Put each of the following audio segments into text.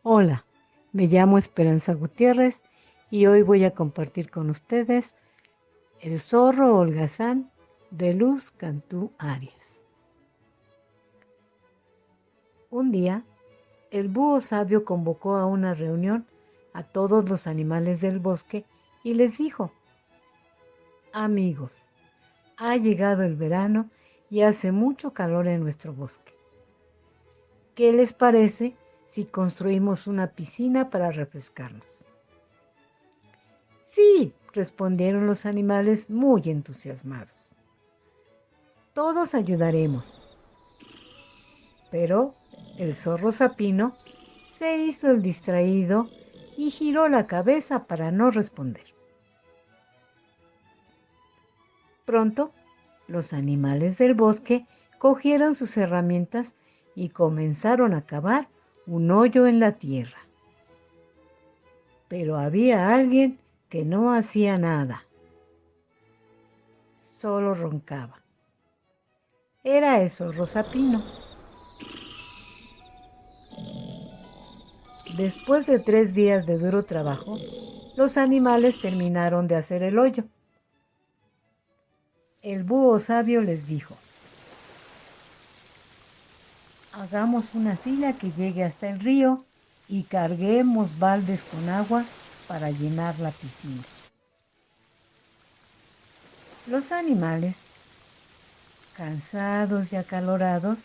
Hola, me llamo Esperanza Gutiérrez y hoy voy a compartir con ustedes El zorro holgazán de Luz Cantú Arias. Un día, el búho sabio convocó a una reunión a todos los animales del bosque y les dijo: Amigos, ha llegado el verano y hace mucho calor en nuestro bosque. ¿Qué les parece si construimos una piscina para refrescarnos? Sí, respondieron los animales muy entusiasmados. Todos ayudaremos. Pero el zorro Sapino se hizo el distraído y giró la cabeza para no responder. Pronto, los animales del bosque cogieron sus herramientas y comenzaron a cavar un hoyo en la tierra. Pero había alguien que no hacía nada, solo roncaba. Era el zorro Sapino. Después de 3 días de duro trabajo, los animales terminaron de hacer el hoyo. El búho sabio les dijo: hagamos una fila que llegue hasta el río y carguemos baldes con agua para llenar la piscina. Los animales, cansados y acalorados,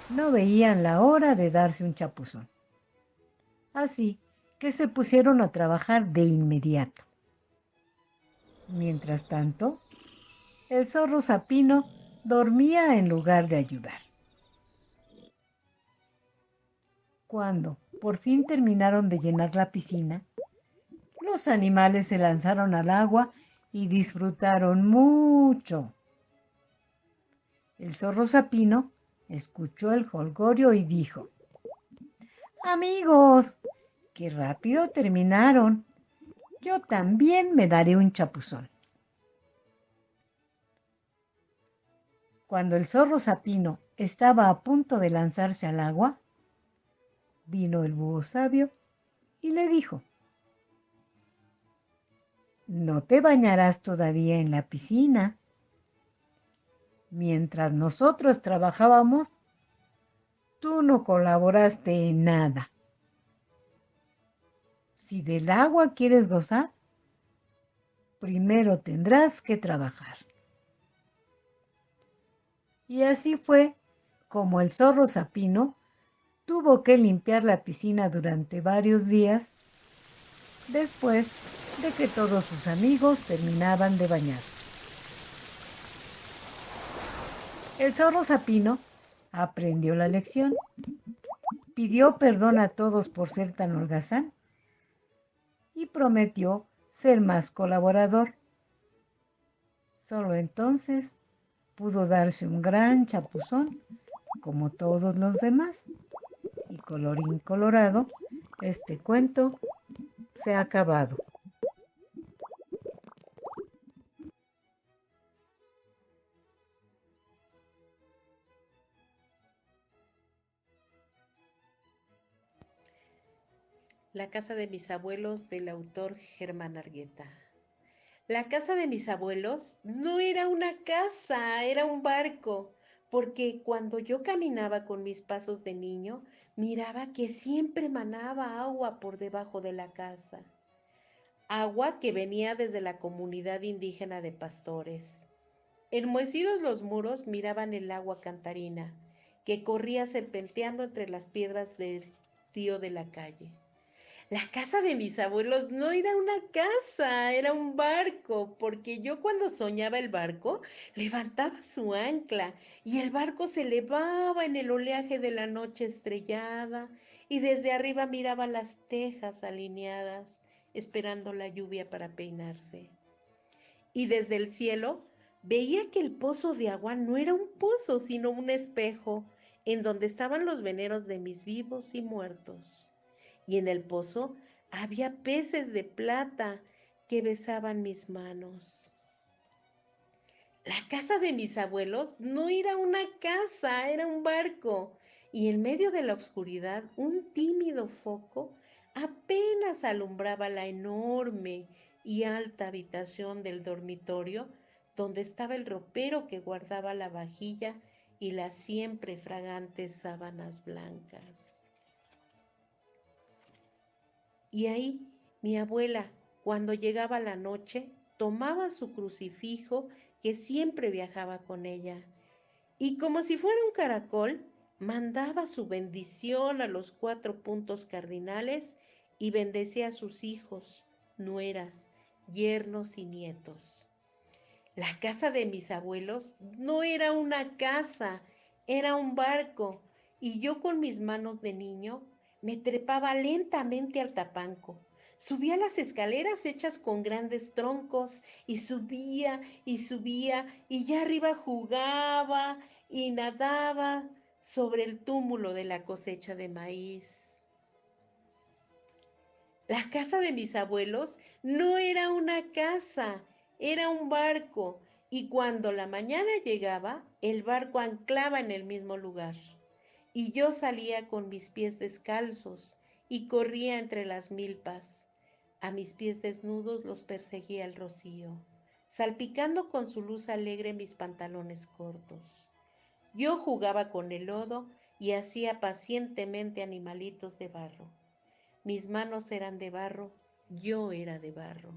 no veían la hora de darse un chapuzón. Así que se pusieron a trabajar de inmediato. Mientras tanto, el zorro Sapino dormía en lugar de ayudar. Cuando por fin terminaron de llenar la piscina, los animales se lanzaron al agua y disfrutaron mucho. El zorro Sapino escuchó el jolgorio y dijo: Amigos, qué rápido terminaron. Yo también me daré un chapuzón. Cuando el zorro Sapino estaba a punto de lanzarse al agua, vino el búho sabio y le dijo: No te bañarás todavía en la piscina. Mientras nosotros trabajábamos, tú no colaboraste en nada. Si del agua quieres gozar, primero tendrás que trabajar. Y así fue como el zorro Sapino tuvo que limpiar la piscina durante varios días después de que todos sus amigos terminaban de bañarse. El zorro Sapino aprendió la lección, pidió perdón a todos por ser tan holgazán y prometió ser más colaborador. Solo entonces pudo darse un gran chapuzón como todos los demás. Y colorín colorado, este cuento se ha acabado. La casa de mis abuelos del autor Germán Argueta. La casa de mis abuelos no era una casa, era un barco, porque cuando yo caminaba con mis pasos de niño, miraba que siempre manaba agua por debajo de la casa. Agua que venía desde la comunidad indígena de pastores. Enmohecidos los muros miraban el agua cantarina, que corría serpenteando entre las piedras del río de la calle. La casa de mis abuelos no era una casa, era un barco, porque yo cuando soñaba el barco, levantaba su ancla y el barco se elevaba en el oleaje de la noche estrellada y desde arriba miraba las tejas alineadas, esperando la lluvia para peinarse. Y desde el cielo veía que el pozo de agua no era un pozo, sino un espejo, en donde estaban los veneros de mis vivos y muertos. Y en el pozo había peces de plata que besaban mis manos. La casa de mis abuelos no era una casa, era un barco. y en medio de la oscuridad un tímido foco apenas alumbraba la enorme y alta habitación del dormitorio donde estaba el ropero que guardaba la vajilla y las siempre fragantes sábanas blancas. Y ahí mi abuela, cuando llegaba la noche, tomaba su crucifijo que siempre viajaba con ella y como si fuera un caracol, mandaba su bendición a los 4 puntos cardinales y bendecía a sus hijos, nueras, yernos y nietos. La casa de mis abuelos no era una casa, era un barco, y yo con mis manos de niño me trepaba lentamente al tapanco. Subía las escaleras hechas con grandes troncos y subía y ya arriba jugaba y nadaba sobre el túmulo de la cosecha de maíz. La casa de mis abuelos no era una casa, era un barco, y cuando la mañana llegaba, el barco anclaba en el mismo lugar. Y yo salía con mis pies descalzos y corría entre las milpas. A mis pies desnudos los perseguía el rocío, salpicando con su luz alegre mis pantalones cortos. Yo jugaba con el lodo y hacía pacientemente animalitos de barro. Mis manos eran de barro, yo era de barro.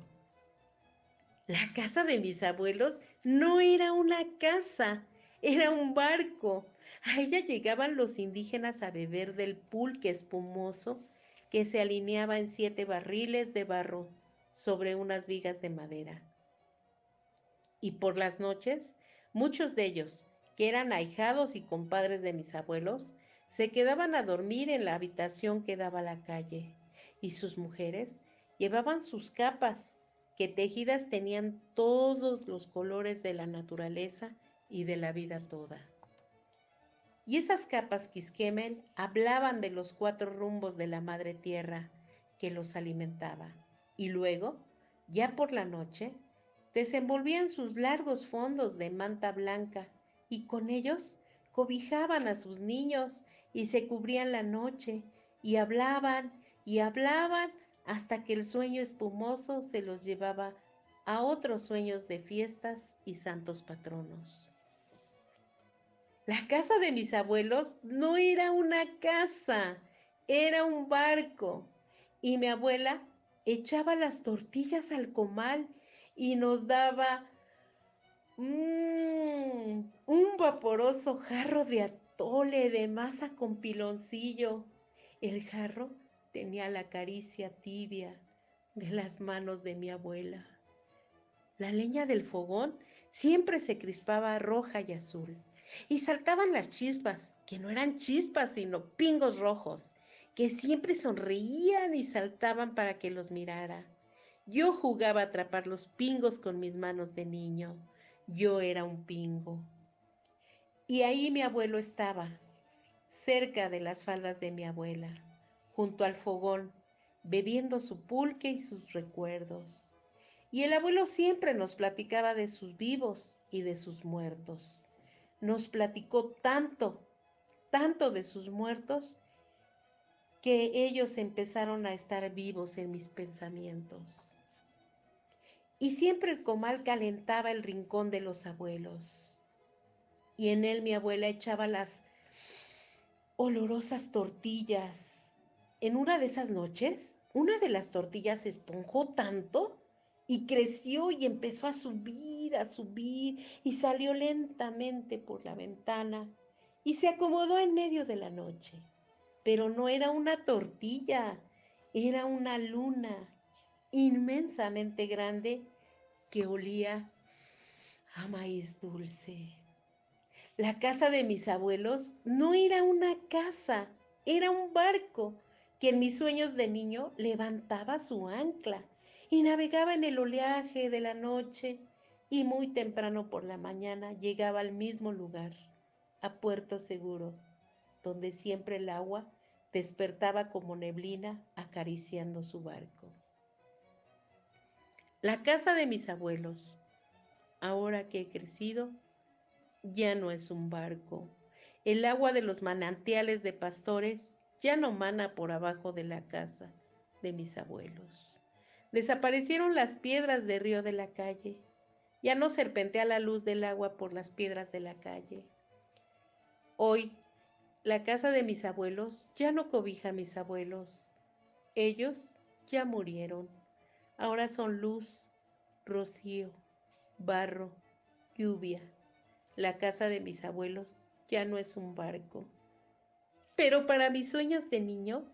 La casa de mis abuelos no era una casa, era un barco. A ella llegaban los indígenas a beber del pulque espumoso que se alineaba en 7 barriles de barro sobre unas vigas de madera. Y por las noches, muchos de ellos, que eran ahijados y compadres de mis abuelos, se quedaban a dormir en la habitación que daba a la calle, y sus mujeres llevaban sus capas, que tejidas tenían todos los colores de la naturaleza y de la vida toda. Y esas capas Quisquemel hablaban de los 4 rumbos de la madre tierra que los alimentaba. Y luego, ya por la noche, desenvolvían sus largos fondos de manta blanca y con ellos cobijaban a sus niños y se cubrían la noche y hablaban hasta que el sueño espumoso se los llevaba a otros sueños de fiestas y santos patronos. La casa de mis abuelos no era una casa, era un barco. Y mi abuela echaba las tortillas al comal y nos daba un vaporoso jarro de atole de masa con piloncillo. El jarro tenía la caricia tibia de las manos de mi abuela. La leña del fogón siempre se crispaba roja y azul, y saltaban las chispas, que no eran chispas, sino pingos rojos, que siempre sonreían y saltaban para que los mirara. Yo jugaba a atrapar los pingos con mis manos de niño. Yo era un pingo. Y ahí mi abuelo estaba, cerca de las faldas de mi abuela, junto al fogón, bebiendo su pulque y sus recuerdos. Y el abuelo siempre nos platicaba de sus vivos y de sus muertos. Nos platicó tanto, tanto de sus muertos, que ellos empezaron a estar vivos en mis pensamientos. Y siempre el comal calentaba el rincón de los abuelos. Y en él mi abuela echaba las olorosas tortillas. En una de esas noches, una de las tortillas se esponjó tanto y creció y empezó a subir y salió lentamente por la ventana y se acomodó en medio de la noche. Pero no era una tortilla, era una luna inmensamente grande que olía a maíz dulce. La casa de mis abuelos no era una casa, era un barco que en mis sueños de niño levantaba su ancla y navegaba en el oleaje de la noche y muy temprano por la mañana llegaba al mismo lugar, a Puerto Seguro, donde siempre el agua despertaba como neblina acariciando su barco. La casa de mis abuelos, ahora que he crecido, ya no es un barco, El agua de los manantiales de pastores ya no mana por abajo de la casa de mis abuelos. Desaparecieron las piedras de río de la calle. Ya no serpentea la luz del agua por las piedras de la calle. Hoy, la casa de mis abuelos ya no cobija a mis abuelos. Ellos ya murieron. Ahora son luz, rocío, barro, lluvia. La casa de mis abuelos ya no es un barco. Pero para mis sueños de niño,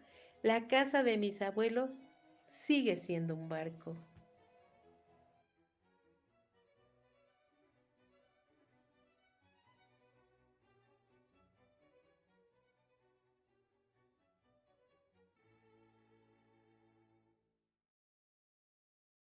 la casa de mis abuelos sigue siendo un barco.